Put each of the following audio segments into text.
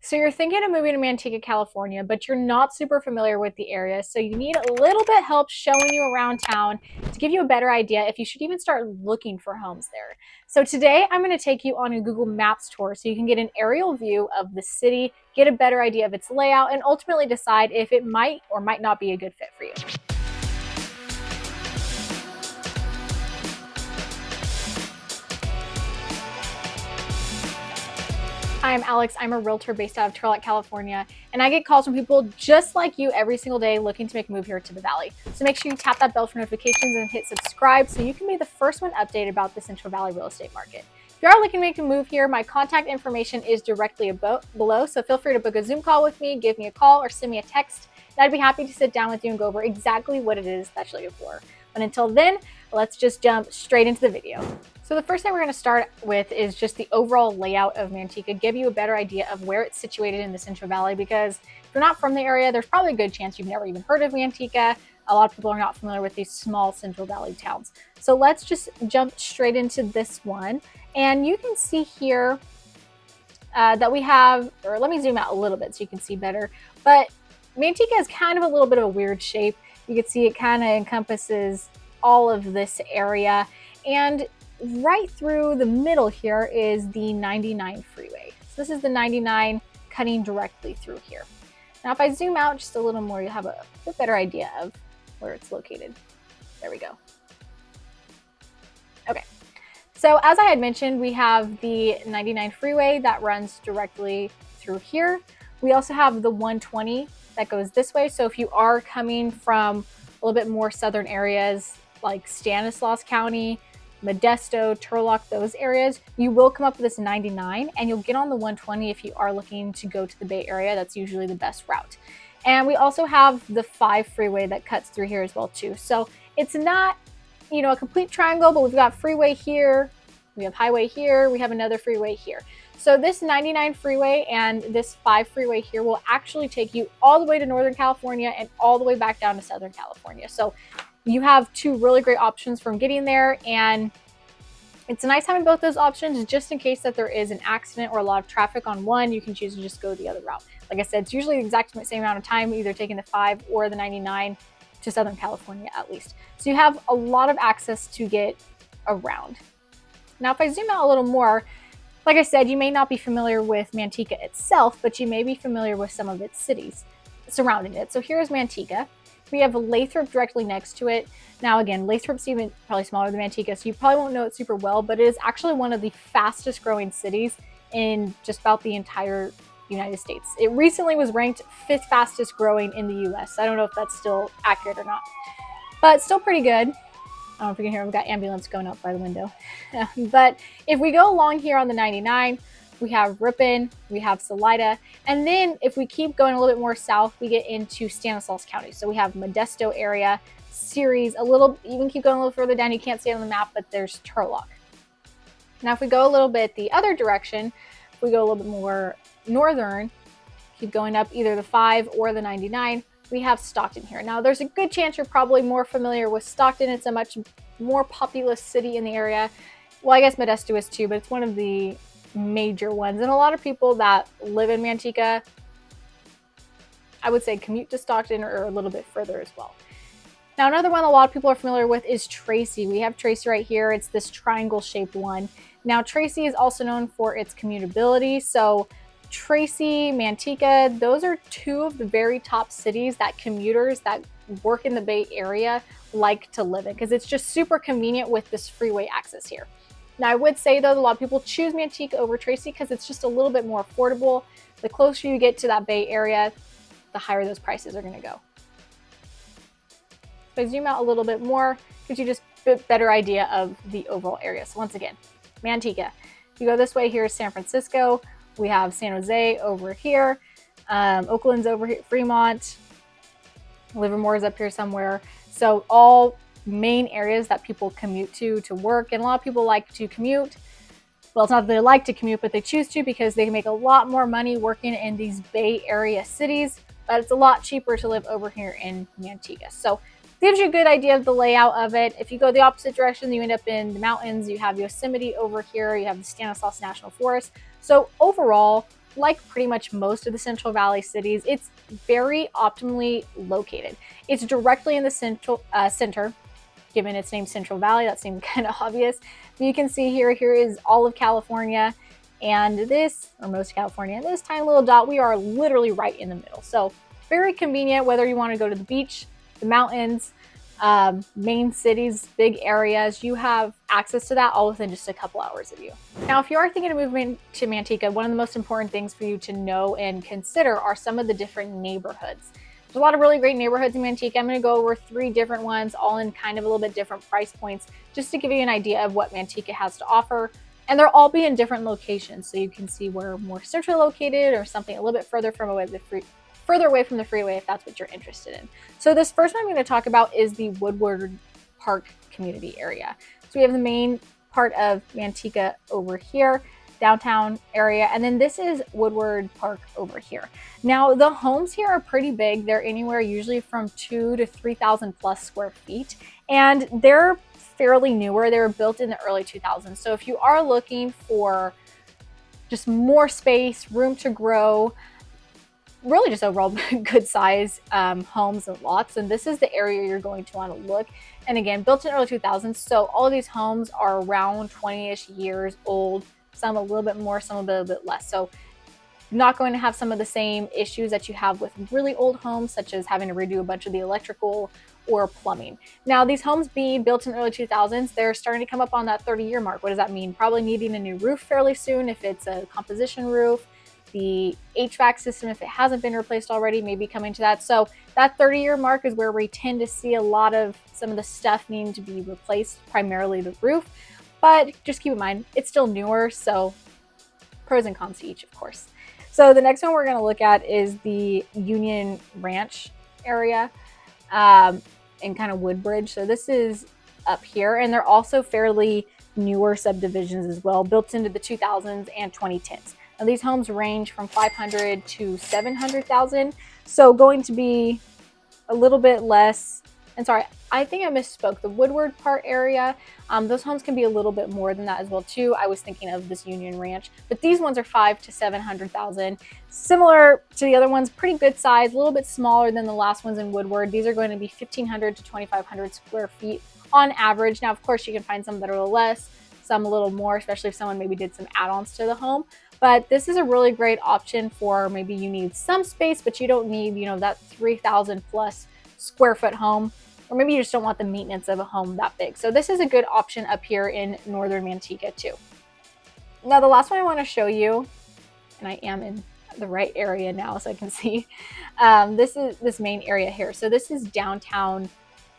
So you're thinking of moving to Manteca, California, but you're not super familiar with the area. So you need a little bit help showing you around town to give you a better idea if you should even start looking for homes there. So today I'm going to take you on a Google Maps tour so you can get an aerial view of the city, get a better idea of its layout, and ultimately decide if it might or might not be a good fit for you. Hi, I'm Alex. I'm a realtor based out of Turlock, California, and I get calls from people just like you every single day looking to make a move here to the Valley. So make sure you tap that bell for notifications and hit subscribe so you can be the first one updated about the Central Valley real estate market. If you are looking to make a move here, my contact information is directly below, so feel free to book a Zoom call with me, give me a call, or send me a text, and I'd be happy to sit down with you and go over exactly what it is that you're looking for. But until then, let's just jump straight into the video. So the first thing we're going to start with is just the overall layout of Manteca, give you a better idea of where it's situated in the Central Valley, because if you're not from the area, there's probably a good chance you've never even heard of Manteca. A lot of people are not familiar with these small Central Valley towns. So let's just jump straight into this one. And you can see here that we have, or let me zoom out a little bit so you can see better, but Manteca is kind of a little bit of a weird shape. You can see it kind of encompasses all of this area. And right through the middle here is the 99 freeway. So this is the 99 cutting directly through here. Now, if I zoom out just a little more, you'll have a bit better idea of where it's located. There we go. Okay. So as I had mentioned, we have the 99 freeway that runs directly through here. We also have the 120 that goes this way. So if you are coming from a little bit more southern areas like Stanislaus County, Modesto, Turlock, those areas, you will come up with this 99 and you'll get on the 120 if you are looking to go to the Bay Area. That's usually the best route. And we also have the 5 freeway that cuts through here as well too. So it's not, a complete triangle, but we've got freeway here, we have highway here, we have another freeway here. So this 99 freeway and this 5 freeway here will actually take you all the way to Northern California and all the way back down to Southern California. So you have 2 really great options from getting there, and it's nice having both those options just in case that there is an accident or a lot of traffic on one. You can choose to just go the other route. Like I said, it's usually the exact same amount of time, either taking the 5 or the 99 to Southern California at least. So you have a lot of access to get around. Now, if I zoom out a little more, like I said, you may not be familiar with Manteca itself, but you may be familiar with some of its cities surrounding it. So here's Manteca. We have Lathrop directly next to it. Now again, Lathrop's even probably smaller than Manteca, so you probably won't know it super well, but it is actually one of the fastest growing cities in just about the entire United States. It recently was ranked 5th fastest growing in the US. I don't know if that's still accurate or not, but still pretty good. I don't know if you can hear, we've got ambulance going up by the window. But if we go along here on the 99, we have Ripon, we have Salida, and then if we keep going a little bit more south, we get into Stanislaus County. So we have Modesto area, Ceres, even keep going a little further down, you can't see it on the map, but there's Turlock. Now if we go a little bit the other direction, if we go a little bit more northern, keep going up either the 5 or the 99, we have Stockton here. Now there's a good chance you're probably more familiar with Stockton. It's a much more populous city in the area. Well, I guess Modesto is too, but it's one of the major ones. And a lot of people that live in Manteca, I would say commute to Stockton or a little bit further as well. Now, another one a lot of people are familiar with is Tracy. We have Tracy right here. It's this triangle shaped one. Now, Tracy is also known for its commutability. So Tracy, Manteca, those are 2 of the very top cities that commuters that work in the Bay Area like to live in, because it's just super convenient with this freeway access here. Now, I would say, though, a lot of people choose Manteca over Tracy because it's just a little bit more affordable. The closer you get to that Bay Area, the higher those prices are going to go. If I zoom out a little bit more, gives you just a bit better idea of the overall area. So once again, Manteca. If you go this way, here's San Francisco. We have San Jose over here. Oakland's over here, Fremont. Livermore's up here somewhere. So all main areas that people commute to work, and a lot of people like to commute. Well, it's not that they like to commute, but they choose to because they can make a lot more money working in these Bay Area cities, but it's a lot cheaper to live over here in Manteca. So it gives you a good idea of the layout of it. If you go the opposite direction, you end up in the mountains. You have Yosemite over here. You have the Stanislaus National Forest. So overall, like pretty much most of the Central Valley cities, it's very optimally located. It's directly in the center, given its name Central Valley. That seemed kind of obvious. But you can see here is all of California, and this, or most of California, this tiny little dot, we are literally right in the middle. So very convenient, whether you want to go to the beach, the mountains, main cities, big areas, you have access to that all within just a couple hours of you. Now, if you are thinking of moving to Manteca, one of the most important things for you to know and consider are some of the different neighborhoods. There's a lot of really great neighborhoods in Manteca. I'm going to go over 3 different ones, all in kind of a little bit different price points, just to give you an idea of what Manteca has to offer. And they'll all be in different locations, so you can see where more centrally located or something a little bit further away from the freeway if that's what you're interested in. So this first one I'm going to talk about is the Woodward Park community area. So we have the main part of Manteca over here, downtown area, and then this is Woodward Park over here. Now the homes here are pretty big. They're anywhere usually from 2,000 to 3,000 plus square feet, and they're fairly newer. They were built in the early 2000s. So if you are looking for just more space, room to grow, really just overall good size homes and lots, and this is the area you're going to want to look. And again, built in early 2000s, so all of these homes are around 20-ish years old, some a little bit more, some a little bit less. So not going to have some of the same issues that you have with really old homes, such as having to redo a bunch of the electrical or plumbing. Now, these homes being built in the early 2000s, they're starting to come up on that 30-year mark. What does that mean? Probably needing a new roof fairly soon if it's a composition roof. The HVAC system, if it hasn't been replaced already, may be coming to that. So that 30-year mark is where we tend to see a lot of some of the stuff needing to be replaced, primarily the roof. But just keep in mind, it's still newer, so pros and cons to each, of course. So the next one we're going to look at is the Union Ranch area in kind of Woodbridge. So this is up here, and they're also fairly newer subdivisions as well, built into the 2000s and 2010s. Now these homes range from 500 to 700,000, so going to be a little bit less. And sorry, I think I misspoke. The Woodward Park area, those homes can be a little bit more than that as well too. I was thinking of this Union Ranch, but these ones are 500 to 700,000. Similar to the other ones, pretty good size, a little bit smaller than the last ones in Woodward. These are going to be 1,500 to 2,500 square feet on average. Now, of course, you can find some that are a little less, some a little more, especially if someone maybe did some add-ons to the home. But this is a really great option for maybe you need some space, but you don't need, that 3,000 plus square foot home, or maybe you just don't want the maintenance of a home that big. So this is a good option up here in northern Manteca too. Now the last one I want to show you, and I am in the right area now so I can see, this is this main area here. So this is downtown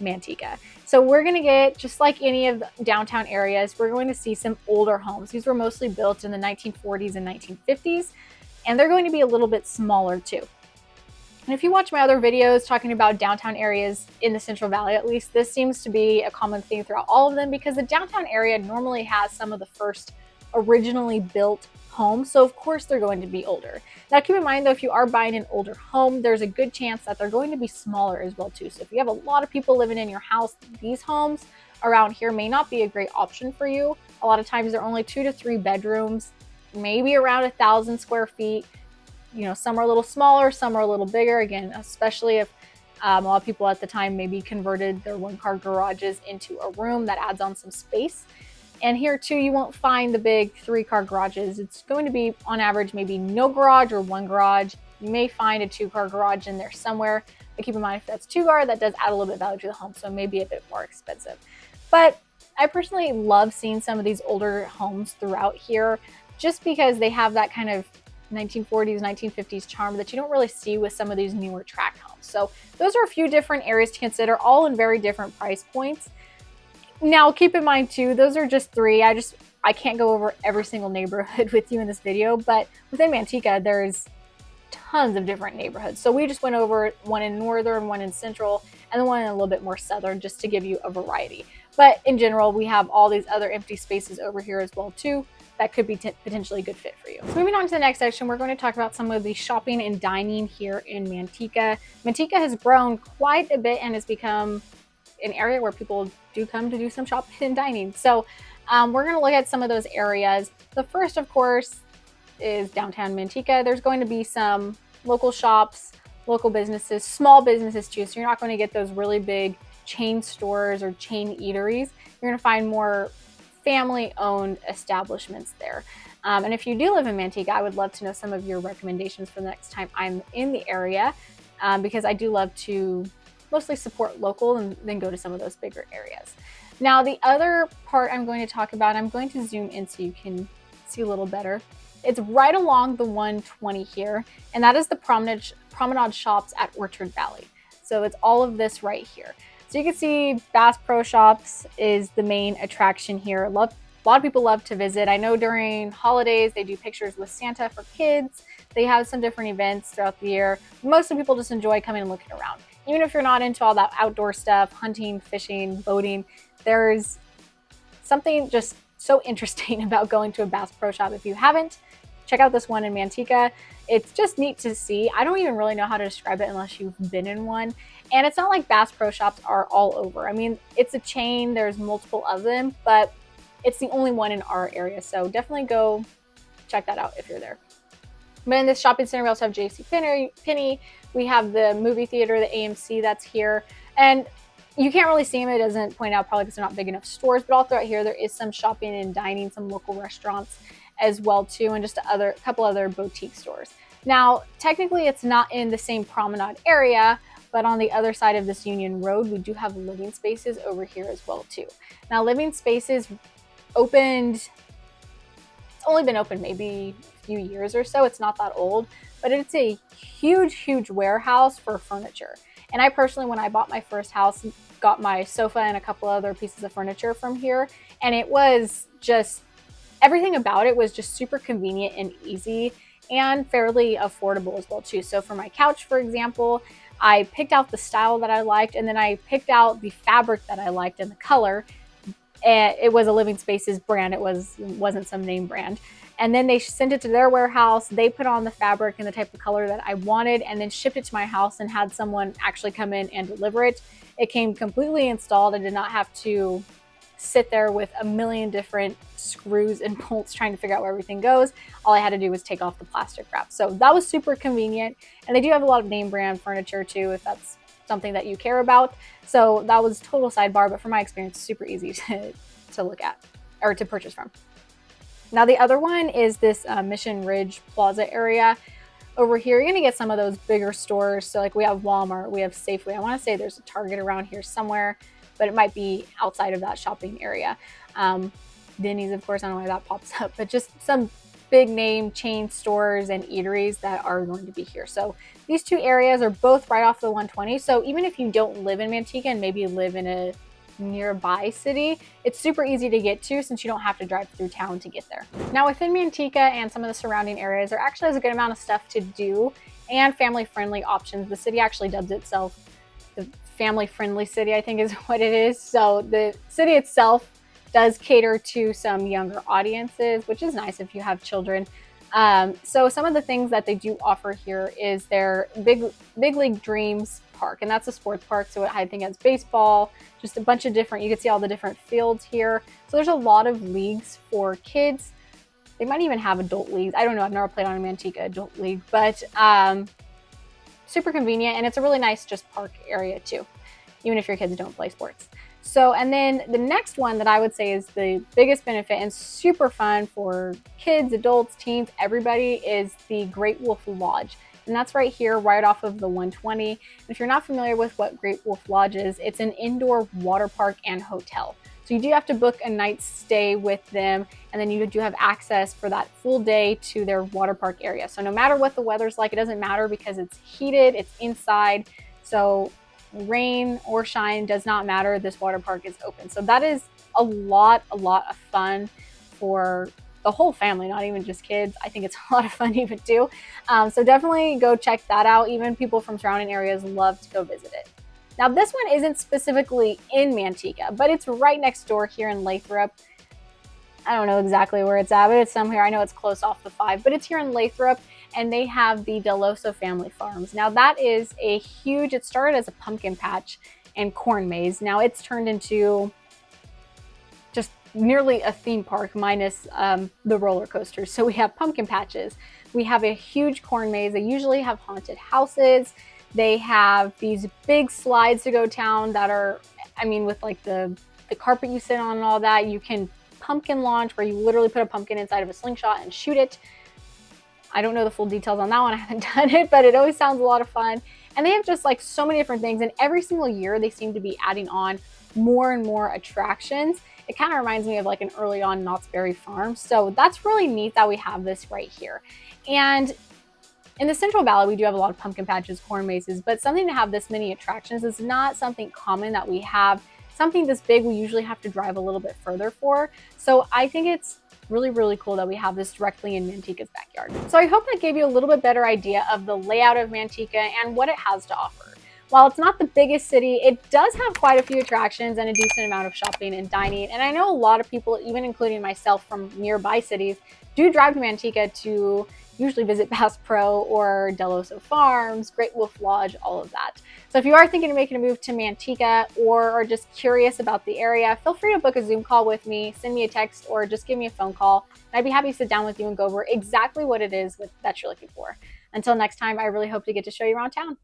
Manteca. So we're going to get, just like any of the downtown areas, we're going to see some older homes. These were mostly built in the 1940s and 1950s, and they're going to be a little bit smaller too. And if you watch my other videos talking about downtown areas in the Central Valley, at least, this seems to be a common theme throughout all of them, because the downtown area normally has some of the first originally built homes. So of course they're going to be older. Now keep in mind though, if you are buying an older home, there's a good chance that they're going to be smaller as well too. So if you have a lot of people living in your house, these homes around here may not be a great option for you. A lot of times they're only 2 to 3 bedrooms, maybe around 1,000 square feet. Some are a little smaller, some are a little bigger. Again, especially if a lot of people at the time maybe converted their 1-car garages into a room, that adds on some space. And here too, you won't find the big 3-car garages. It's going to be on average maybe no garage or 1 garage. You may find a 2-car garage in there somewhere, but keep in mind if that's 2-car, that does add a little bit of value to the home, so it may be a bit more expensive. But I personally love seeing some of these older homes throughout here, just because they have that kind of 1940s, 1950s charm that you don't really see with some of these newer tract homes. So those are a few different areas to consider, all in very different price points. Now, keep in mind too, those are just 3. I can't go over every single neighborhood with you in this video, but within Manteca, there's tons of different neighborhoods. So we just went over one in northern, one in central, and then one in a little bit more southern, just to give you a variety. But in general, we have all these other empty spaces over here as well too, that could be potentially a good fit for you. So moving on to the next section, we're going to talk about some of the shopping and dining here in Manteca. Manteca has grown quite a bit and has become an area where people do come to do some shopping and dining. So we're going to look at some of those areas. The first, of course, is downtown Manteca. There's going to be some local shops, local businesses, small businesses too. So you're not going to get those really big chain stores or chain eateries. You're going to find more family-owned establishments there. And if you do live in Manteca, I would love to know some of your recommendations for the next time I'm in the area, because I do love to mostly support local and then go to some of those bigger areas. Now, the other part I'm going to talk about, I'm going to zoom in so you can see a little better. It's right along the 120 here, and that is the promenade shops at Orchard Valley. So it's all of this right here. So you can see Bass Pro Shops is the main attraction here. A lot of people love to visit. I know during holidays, they do pictures with Santa for kids. They have some different events throughout the year. Most of the people just enjoy coming and looking around. Even if you're not into all that outdoor stuff, hunting, fishing, boating, there's something just so interesting about going to a Bass Pro Shop. If you haven't, check out this one in Manteca. It's just neat to see. I don't even really know how to describe it unless you've been in one. And it's not like Bass Pro Shops are all over. I mean, it's a chain, there's multiple of them, but it's the only one in our area. So definitely go check that out if you're there. But in this shopping center, we also have JCPenney. We have the movie theater, the AMC that's here. And you can't really see them. It doesn't point out probably because they're not big enough stores, but all throughout here, there is some shopping and dining, some local restaurants as well too, and just a couple other boutique stores. Now, technically it's not in the same promenade area, but on the other side of this Union Road, we do have Living Spaces over here as well too. Now, Living Spaces opened, it's only been open maybe a few years or so. It's not that old, but it's a huge warehouse for furniture. And I personally, when I bought my first house, got my sofa and a couple other pieces of furniture from here. And it was just, everything about it was just super convenient and easy and fairly affordable as well too. So for my couch, for example, I picked out the style that I liked, and then I picked out the fabric that I liked and the color. And it was a Living Spaces brand. It wasn't some name brand. And then they sent it to their warehouse. They put on the fabric and the type of color that I wanted, and then shipped it to my house and had someone actually come in and deliver it. It came completely installed. I did not have to sit there with a million different screws and bolts trying to figure out where everything goes. All I had to do was take off the plastic wrap. So that was super convenient. And they do have a lot of name brand furniture too, if that's something that you care about. So that was total sidebar, but from my experience, super easy to look at or to purchase from. Now the other one is this Mission Ridge Plaza area. Over here, you're gonna get some of those bigger stores. So like we have Walmart, we have Safeway. I wanna say there's a Target around here somewhere, but it might be outside of that shopping area. Denny's, of course, I don't know why that pops up, but just some big name chain stores and eateries that are going to be here. So these two areas are both right off the 120. So even if you don't live in Manteca and maybe live in a nearby city, it's super easy to get to since you don't have to drive through town to get there. Now within Manteca and some of the surrounding areas, there actually is a good amount of stuff to do and family-friendly options. The city actually dubs itself the family-friendly city, I think is what it is. So the city itself does cater to some younger audiences, which is nice if you have children. So some of the things that they do offer here is their Big League Dreams Park, and that's a sports park. So I think it's baseball, just a bunch of different, you can see all the different fields here. So there's a lot of leagues for kids. They might even have adult leagues. I don't know, I've never played on a Manteca adult league, but super convenient, and it's a really nice just park area too, even if your kids don't play sports. So, and then the next one that I would say is the biggest benefit and super fun for kids, adults, teens, everybody is the Great Wolf Lodge. And that's right here, right off of the 120. And if you're not familiar with what Great Wolf Lodge is, it's an indoor water park and hotel. So you do have to book a night's stay with them, and then you do have access for that full day to their water park area. So no matter what the weather's like, it doesn't matter because it's heated, it's inside. So rain or shine does not matter, this water park is open. So that is a lot of fun for the whole family, not even just kids. I think it's a lot of fun even too. So definitely go check that out. Even people from surrounding areas love to go visit it. Now this one isn't specifically in Manteca, but it's right next door here in Lathrop. I don't know exactly where it's at, but it's somewhere. I know it's close off the 5, but it's here in Lathrop, and they have the Deloso Family Farms. Now that is a huge, it started as a pumpkin patch and corn maze. Now it's turned into just nearly a theme park minus the roller coasters. So we have pumpkin patches. We have a huge corn maze. They usually have haunted houses. They have these big slides to go down that are, I mean, with like the carpet you sit on and all that. You can pumpkin launch where you literally put a pumpkin inside of a slingshot and shoot it. I don't know the full details on that one. I haven't done it, but it always sounds a lot of fun. And they have just like so many different things. And every single year they seem to be adding on more and more attractions. It kind of reminds me of like an early on Knott's Berry Farm. So that's really neat that we have this right here. And in the Central Valley, we do have a lot of pumpkin patches, corn mazes, but something to have this many attractions is not something common that we have. Something this big, we usually have to drive a little bit further for. So I think it's really, really cool that we have this directly in Manteca's backyard. So I hope that gave you a little bit better idea of the layout of Manteca and what it has to offer. While it's not the biggest city, it does have quite a few attractions and a decent amount of shopping and dining. And I know a lot of people, even including myself from nearby cities, do drive to Manteca to usually visit Bass Pro or Del Oso Farms, Great Wolf Lodge, all of that. So if you are thinking of making a move to Manteca or are just curious about the area, feel free to book a Zoom call with me, send me a text, or just give me a phone call. And I'd be happy to sit down with you and go over exactly what it is that you're looking for. Until next time, I really hope to get to show you around town.